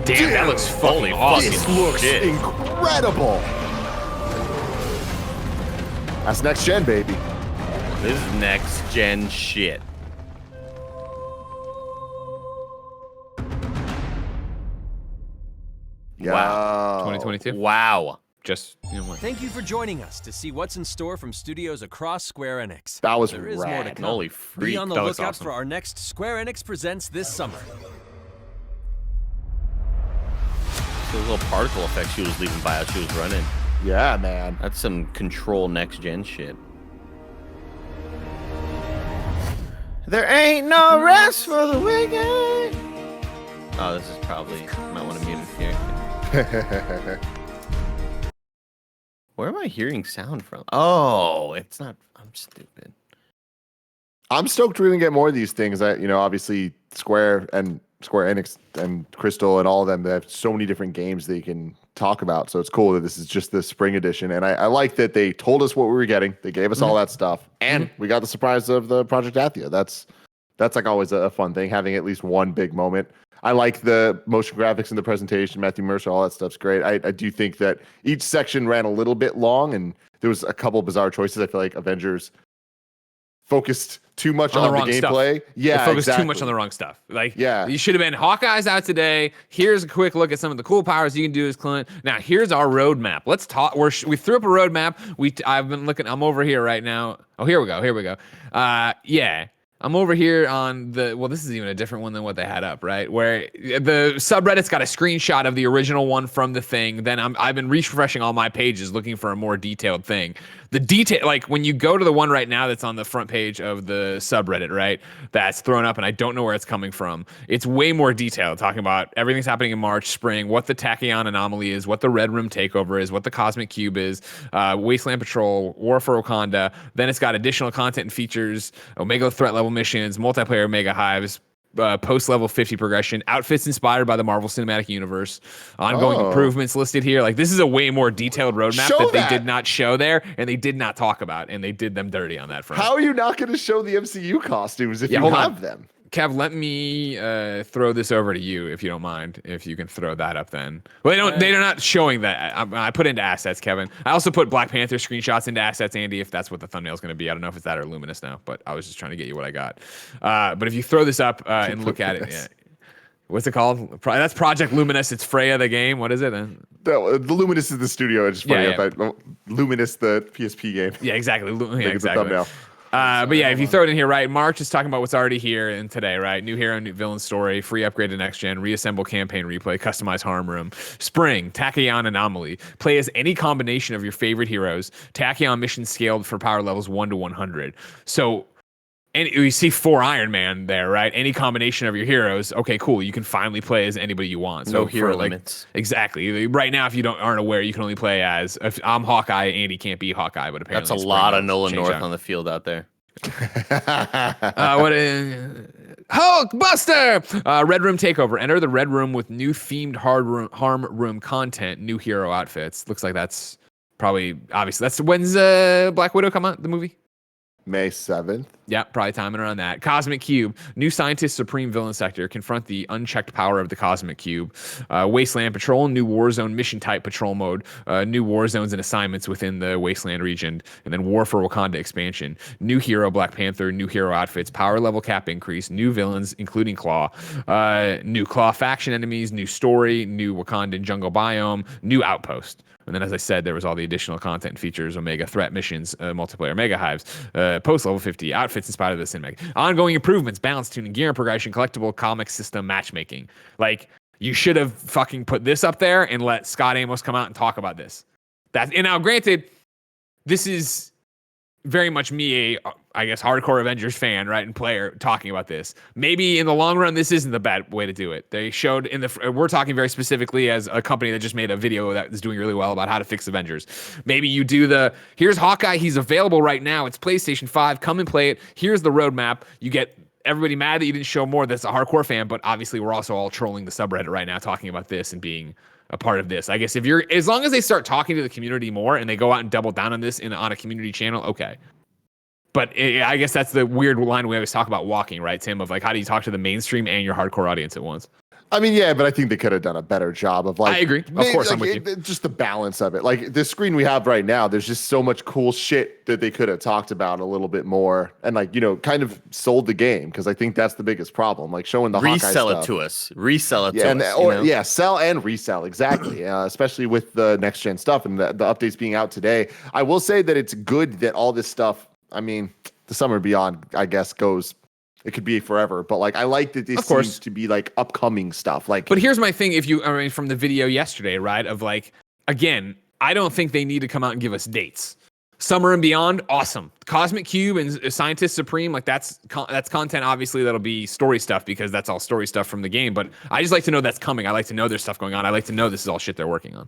Damn, that looks Holy fucking awesome. this looks shit. incredible. That's next gen, baby. This is next gen shit. Wow. 2022. Wow. Just Thank you for joining us to see what's in store from studios across Square Enix. That was There is rad. more to come. Holy freak. Be on the That was lookout awesome. for our next Square Enix Presents this summer. The little particle effect she was leaving by as she was running. Yeah, man. That's some Control next gen shit. There ain't no rest for the wicked. Oh, this is probably might want to mute it here. Where am I hearing sound from? Oh, it's not. I'm stupid. I'm stoked we're gonna get more of these things. Obviously Square Enix and Crystal and all of them, they have so many different games they can talk about. So it's cool that this is just the spring edition. And I like that they told us what we were getting. They gave us all that stuff. And we got the surprise of the Project Athia. That's like always a fun thing, having at least one big moment. I like the motion graphics in the presentation, Matthew Mercer, all that stuff's great. I do think that each section ran a little bit long and there was a couple bizarre choices. I feel like Avengers focused too much on the gameplay. Stuff. Yeah, they focused exactly. too much on the wrong stuff. Yeah, you should have been Hawkeye's out today. Here's a quick look at some of the cool powers you can do as Clint. Now here's our roadmap. Let's talk. We threw up a roadmap. I've been looking. I'm over here right now. Oh, here we go. Yeah. I'm over here on this is even a different one than what they had up, right? Where the subreddit's got a screenshot of the original one from the thing. Then I've been refreshing all my pages looking for a more detailed thing. The detail, like when you go to the one right now that's on the front page of the subreddit, right? That's thrown up and I don't know where it's coming from. It's way more detailed, talking about everything's happening in March, spring, what the Tachyon anomaly is, what the Red Room takeover is, what the Cosmic Cube is, Wasteland Patrol, War for Wakanda. Then it's got additional content and features, Omega threat level missions, multiplayer mega hives, post level 50 progression, outfits inspired by the Marvel Cinematic Universe, ongoing improvements listed here. Like this is a way more detailed roadmap they did not show there and they did not talk about, and they did them dirty on that front. How are you not going to show the MCU costumes if you have them? Kev, let me throw this over to you if you don't mind. If you can throw that up, then. Well, they're not showing that. I put into assets, Kevin. I also put Black Panther screenshots into assets, Andy. If that's what the thumbnail's going to be, I don't know if it's that or Luminous now, but I was just trying to get you what I got. But if you throw this up and look at it, yeah. What's it called? That's Project Luminous. It's Freya the game. What is it? The Luminous is the studio. It's just funny. I thought Luminous, the PSP game. Yeah, exactly. Exactly. The thumbnail. But yeah, if you throw it in here, right, March is talking about what's already here and today, right? New hero, new villain story, free upgrade to next gen, reassemble campaign replay, customize harm room. Spring, Tachyon anomaly. Play as any combination of your favorite heroes. Tachyon missions scaled for power levels 1 to 100. So, and you see 4 Iron Man there, right? Any combination of your heroes. Okay, cool. You can finally play as anybody you want. So no hero limits. Exactly. Right now, if you aren't aware, you can only play as. If I'm Hawkeye, Andy can't be Hawkeye, but apparently that's a lot of Nolan North on the field out there. Hulkbuster! Red Room takeover. Enter the Red Room with new themed harm room content, new hero outfits. Looks like that's probably obviously. That's when's Black Widow come out? The movie. May 7th. Yeah, probably timing around that. Cosmic Cube. New Scientist Supreme Villain Sector. Confront the unchecked power of the Cosmic Cube. Wasteland Patrol. New Warzone mission type patrol mode. New war zones and assignments within the Wasteland region. And then War for Wakanda expansion. New hero Black Panther. New hero outfits. Power level cap increase. New villains, including Claw. New Claw faction enemies. New story. New Wakandan jungle biome. New outpost. And then, as I said, there was all the additional content and features, Omega threat missions, multiplayer mega hives, post level 50, outfits inspired of the cinematic, ongoing improvements, balance tuning, gear progression, collectible comic system matchmaking. Like, you should have fucking put this up there and let Scott Amos come out and talk about this. And now, granted, this is very much me, I guess, hardcore Avengers fan, right, and player talking about this. Maybe in the long run, this isn't the bad way to do it. They showed we're talking very specifically as a company that just made a video that is doing really well about how to fix Avengers. Maybe you do here's Hawkeye, he's available right now. It's PlayStation 5. Come and play it. Here's the roadmap. You get everybody mad that you didn't show more that's a hardcore fan, but obviously we're also all trolling the subreddit right now talking about this and being a part of this. I guess as long as they start talking to the community more and they go out and double down on this on a community channel, okay. But I guess that's the weird line we always talk about walking, right, Tim? Of like, how do you talk to the mainstream and your hardcore audience at once? I mean, yeah, but I think they could have done a better job of like. I agree. Of course, I'm with you. Just the balance of it. Like the screen we have right now, there's just so much cool shit that they could have talked about a little bit more and like, kind of sold the game, because I think that's the biggest problem. Like showing the Hawkeye resell stuff. it to us. Resell it Yeah, to us. yeah, sell and resell exactly. Especially with the next gen stuff and the updates being out today. I will say that it's good that all this stuff. I mean, the Summer Beyond, I guess, goes. It could be forever, but like I like that this seems to be like upcoming stuff. Like, but here's my thing: from the video yesterday, right? Of like, again, I don't think they need to come out and give us dates. Summer and Beyond, awesome. Cosmic Cube and Scientist Supreme, like that's content. Obviously, that'll be story stuff because that's all story stuff from the game. But I just like to know that's coming. I like to know there's stuff going on. I like to know this is all shit they're working on.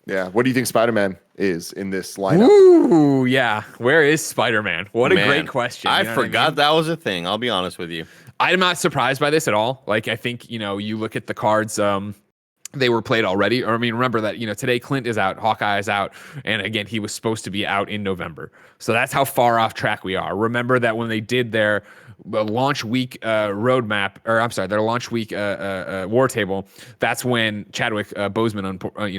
Yeah. What do you think Spider-Man is in this lineup? Ooh, yeah. Where is Spider-Man? What a great question. I forgot that was a thing. I'll be honest with you. I'm not surprised by this at all. Like, I think, you look at the cards, they were played already. Or, I mean, remember that, today Clint is out, Hawkeye is out. And again, he was supposed to be out in November. So that's how far off track we are. Remember that when they did their launch week roadmap, or I'm sorry, their launch week war table, that's when Chadwick Boseman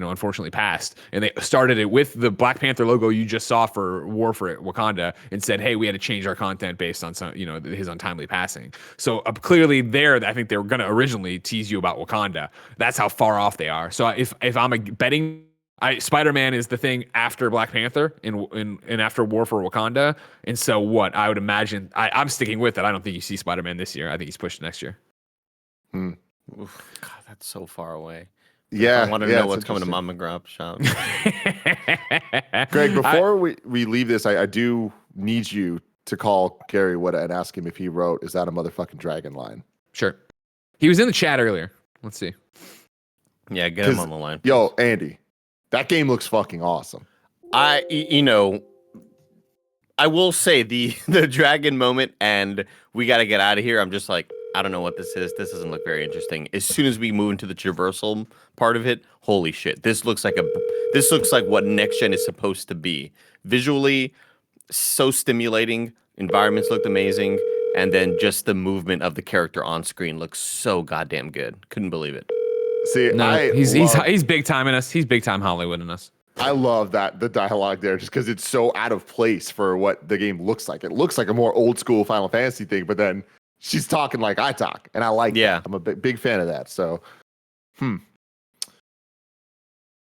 unfortunately passed, and they started it with the Black Panther logo you just saw for War for Wakanda, and said, hey, we had to change our content based on some his untimely passing. So clearly there, I think they were going to originally tease you about Wakanda. That's how far off they are. So if I'm betting, Spider-Man is the thing after Black Panther and after War for Wakanda. And so what I would imagine, I'm sticking with it. I don't think you see Spider-Man this year. I think he's pushed next year. Oof, God, that's so far away. Yeah. I want to know what's coming to Mom and Grop shop. Greg, before we leave this, I do need you to call Gary Whitta and ask him if he wrote, is that a motherfucking dragon line? Sure. He was in the chat earlier. Let's see. Yeah, get him on the line. Yo, Andy. That game looks fucking awesome. I will say the dragon moment and we got to get out of here. I'm just like, I don't know what this is. This doesn't look very interesting. As soon as we move into the traversal part of it, holy shit. This looks like what next gen is supposed to be. Visually, so stimulating. Environments looked amazing. And then just the movement of the character on screen looks so goddamn good. Couldn't believe it. See, he's big time in us. He's big time Hollywood in us. I love the dialogue there, just because it's so out of place for what the game looks like. It looks like a more old school Final Fantasy thing, but then she's talking like I talk, and I like that. I'm a big fan of that. So,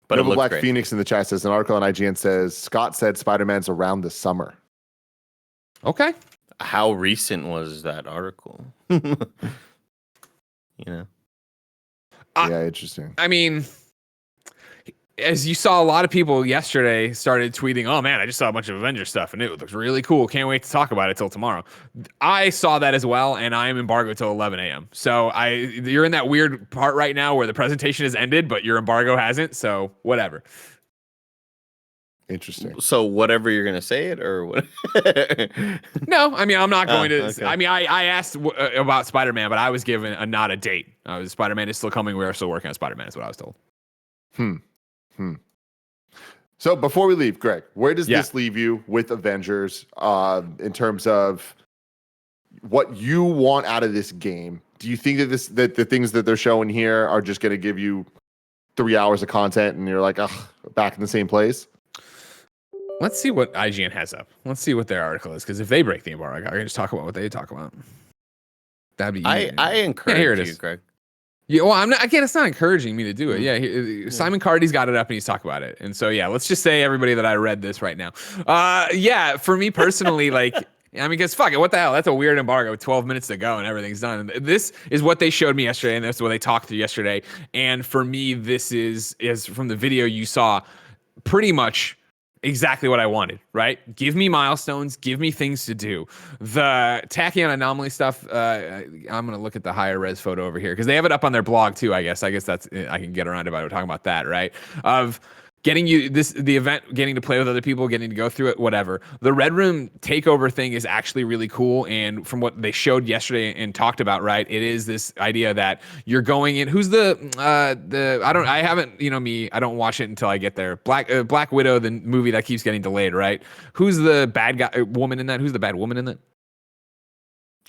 But Nova Black great. Phoenix in the chat says an article on IGN says Scott said Spider-Man's around the summer. Okay. How recent was that article? Yeah, interesting. I mean, as you saw, a lot of people yesterday started tweeting, oh man, I just saw a bunch of Avengers stuff and it looks really cool. Can't wait to talk about it till tomorrow. I saw that as well, and I am embargoed till 11 a.m. So you're in that weird part right now where the presentation has ended, but your embargo hasn't. So whatever. Interesting. So whatever you're going to say it or what? No, I mean, I'm not going to. Okay. I mean, I asked about Spider-Man, but I was given not a date. Spider-Man is still coming. We are still working on Spider-Man is what I was told. So before we leave, Greg, where does this leave you with Avengers in terms of what you want out of this game? Do you think that the things that they're showing here are just going to give you 3 hours of content and you're like, back in the same place? Let's see what IGN has up. Let's see what their article is, because if they break the embargo, I can just talk about what they talk about. That'd be easy. I encourage here it you, is. Greg. Yeah, well, I'm not. Again, it's not encouraging me to do it. Yeah, Simon Cardy's got it up and he's talking about it. And so, yeah, let's just say everybody that I read this right now. Yeah, for me personally, like, I mean, because fuck it, what the hell? That's a weird embargo. 12 minutes to go and everything's done. And this is what they showed me yesterday, and that's what they talked through yesterday. And for me, this is from the video you saw, pretty much exactly what I wanted, right? Give me milestones, give me things to do. The Tachyon anomaly stuff, I'm going to look at the higher res photo over here because they have it up on their blog too, I guess that's, I can get around about talking about that, right? Of getting you the event, getting to play with other people, getting to go through it, whatever. The Red Room takeover thing is actually really cool. And from what they showed yesterday and talked about, right, it is this idea that you're going in. Who's I don't watch it until I get there. Black Widow, the movie that keeps getting delayed, right? Who's the bad guy woman in that? Who's the bad woman in that?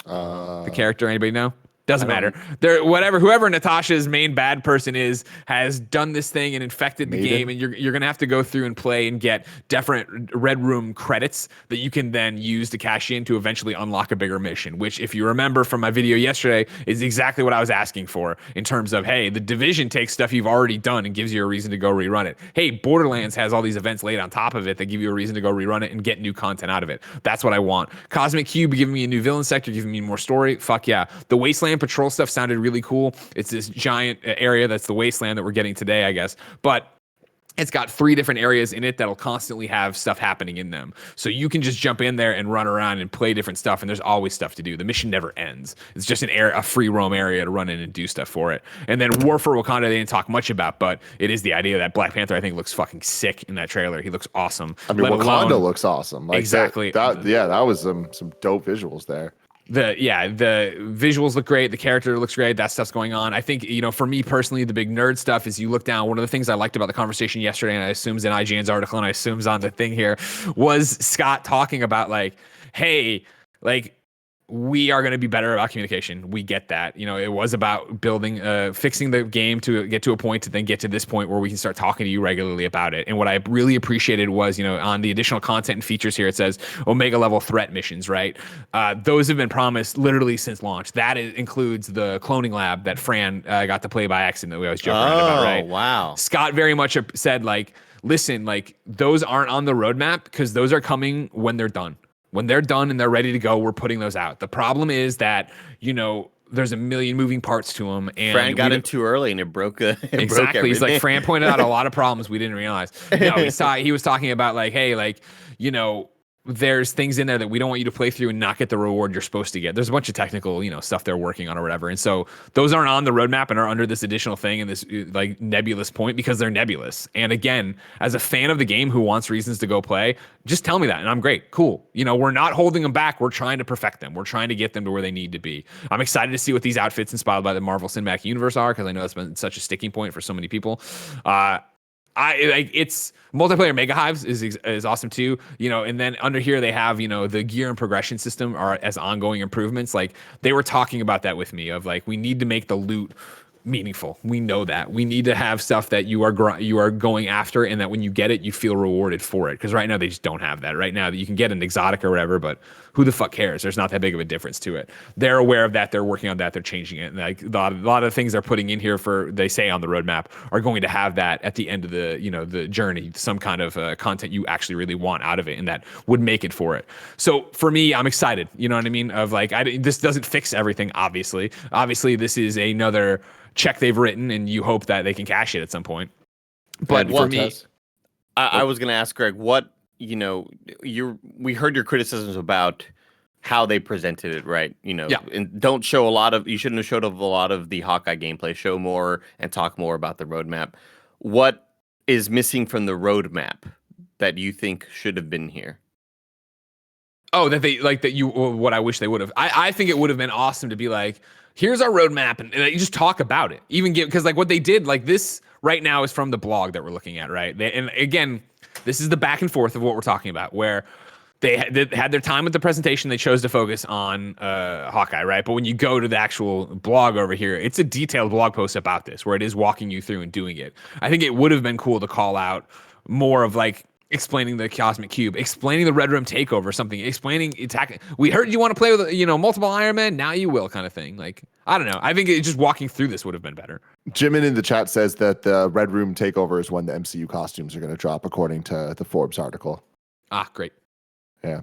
The character, anybody know? Doesn't matter. Whoever Natasha's main bad person is has done this thing and infected the game, and you're gonna have to go through and play and get different Red Room credits that you can then use to cash in to eventually unlock a bigger mission. Which, if you remember from my video yesterday, is exactly what I was asking for in terms of, hey, the Division takes stuff you've already done and gives you a reason to go rerun it. Hey, Borderlands has all these events laid on top of it that give you a reason to go rerun it and get new content out of it. That's what I want. Cosmic Cube giving me a new villain sector, giving me more story. Fuck yeah. The Wasteland Patrol stuff sounded really cool. It's this giant area that's the Wasteland that we're getting today, I guess. But it's got 3 different areas in it that'll constantly have stuff happening in them. So you can just jump in there and run around and play different stuff, and there's always stuff to do. The mission never ends. It's just a free roam area to run in and do stuff for it. And then War for Wakanda, they didn't talk much about, but it is the idea that Black Panther, I think, looks fucking sick in that trailer. He looks awesome. I mean, Wakanda looks awesome. Like exactly. That was some dope visuals there. The visuals look great. The character looks great. That stuff's going on. I think, for me personally, the big nerd stuff is you look down. One of the things I liked about the conversation yesterday, and I assume's in IGN's article, and I assume's on the thing here, was Scott talking about hey, we are going to be better about communication. We get that. It was about building, fixing the game to get to a point to then get to this point where we can start talking to you regularly about it. And what I really appreciated was, on the additional content and features here, it says Omega level threat missions, right? Those have been promised literally since launch. That includes the cloning lab that Fran got to play by accident that we always joke around about, right? Oh, wow. Scott very much said, listen, those aren't on the roadmap because those are coming when they're done. When they're done and they're ready to go, we're putting those out. The problem is that, there's a million moving parts to them. And Fran got in too early and it broke exactly. He's like, Fran pointed out a lot of problems we didn't realize. No, he was talking about hey, there's things in there that we don't want you to play through and not get the reward you're supposed to get. There's a bunch of technical, stuff they're working on or whatever. And so those aren't on the roadmap and are under this additional thing and this nebulous point because they're nebulous. And again, as a fan of the game who wants reasons to go play, just tell me that and I'm great. Cool. We're not holding them back. We're trying to perfect them. We're trying to get them to where they need to be. I'm excited to see what these outfits inspired by the Marvel Cinematic Universe are because I know it's been such a sticking point for so many people. It's multiplayer mega hives is awesome too, and then under here they have, the gear and progression system are as ongoing improvements. They were talking about that with me of we need to make the loot meaningful. We know that we need to have stuff that you are going after and that when you get it, you feel rewarded for it. Because right now they just don't have that. Right now you can get an exotic or whatever, but who the fuck cares? There's not that big of a difference to it. They're aware of that. They're working on that. They're changing it. And a lot of the things they're putting in here they say on the roadmap are going to have that at the end of the, the journey, some kind of content you actually really want out of it. And that would make it for it. So for me, I'm excited. You know what I mean? Of this doesn't fix everything. Obviously, this is another check they've written and you hope that they can cash it at some point. But for me, I was going to ask Greg, what, we heard your criticisms about how they presented it, right? And don't show you shouldn't have showed a lot of the Hawkeye gameplay, show more and talk more about the roadmap. What is missing from the roadmap that you think should have been here? Oh, that they what I wish they would have. I think it would have been awesome to be here's our roadmap and you just talk about it. Even because what they did, this right now is from the blog that we're looking at, right? And again, this is the back and forth of what we're talking about, where they had their time with the presentation. They chose to focus on Hawkeye, right? But when you go to the actual blog over here, it's a detailed blog post about this, where it is walking you through and doing it. I think it would have been cool to call out more of explaining the Cosmic Cube, explaining the Red Room takeover, something, explaining attack. We heard you want to play with, multiple Iron Man. Now you will, kind of thing. I don't know. I think just walking through this would have been better. Jimin in the chat says that the Red Room takeover is when the MCU costumes are going to drop, according to the Forbes article. Ah, great. Yeah.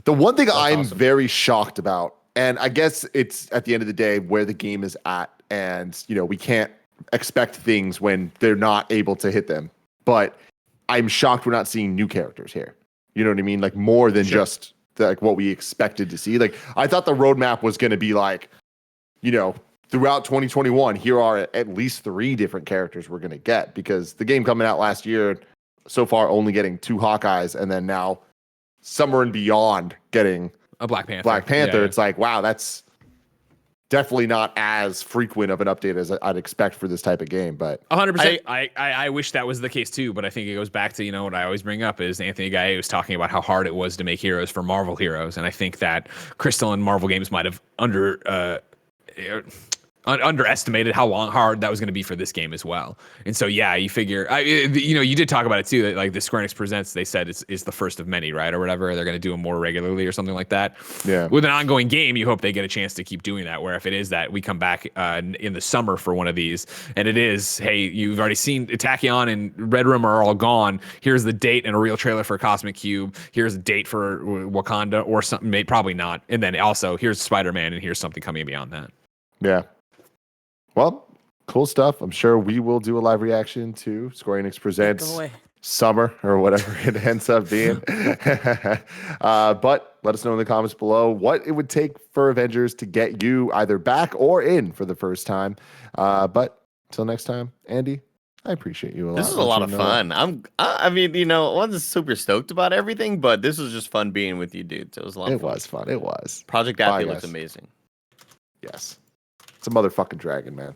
The one thing I'm very shocked about, and I guess it's at the end of the day where the game is at, and we can't expect things when they're not able to hit them. But I'm shocked we're not seeing new characters here. You know what I mean? More than just what we expected to see. I thought the roadmap was going to be throughout 2021, here are at least 3 different characters we're going to get, because the game coming out last year, so far only getting 2 Hawkeyes, and then now Summer and Beyond getting a Black Panther. Yeah. It's wow, that's definitely not as frequent of an update as I'd expect for this type of game. But 100%, I wish that was the case too. But I think it goes back to what I always bring up is Anthony Gaye was talking about how hard it was to make heroes for Marvel heroes, and I think that Crystal and Marvel games might have underestimated how hard that was going to be for this game as well. And so, yeah, you figure, you did talk about it too, that like the Square Enix Presents, they said is the first of many, right? Or whatever. They're going to do them more regularly or something like that. Yeah. With an ongoing game, you hope they get a chance to keep doing that, where if it is that we come back in the summer for one of these and it is, hey, you've already seen Tachyon and Red Room are all gone. Here's the date and a real trailer for Cosmic Cube. Here's a date for Wakanda or something, probably not. And then also here's Spider-Man and here's something coming beyond that. Yeah. Well, cool stuff. I'm sure we will do a live reaction to Square Enix Presents Summer or whatever it ends up being. But let us know in the comments below what it would take for Avengers to get you either back or in for the first time. But until next time, Andy, I appreciate you a lot. This is a lot of fun. I mean, I wasn't super stoked about everything, but this was just fun being with you, dude. So it was a lot of fun. It was fun. It was. Project Athia looks amazing. Yes. It's a motherfucking dragon, man.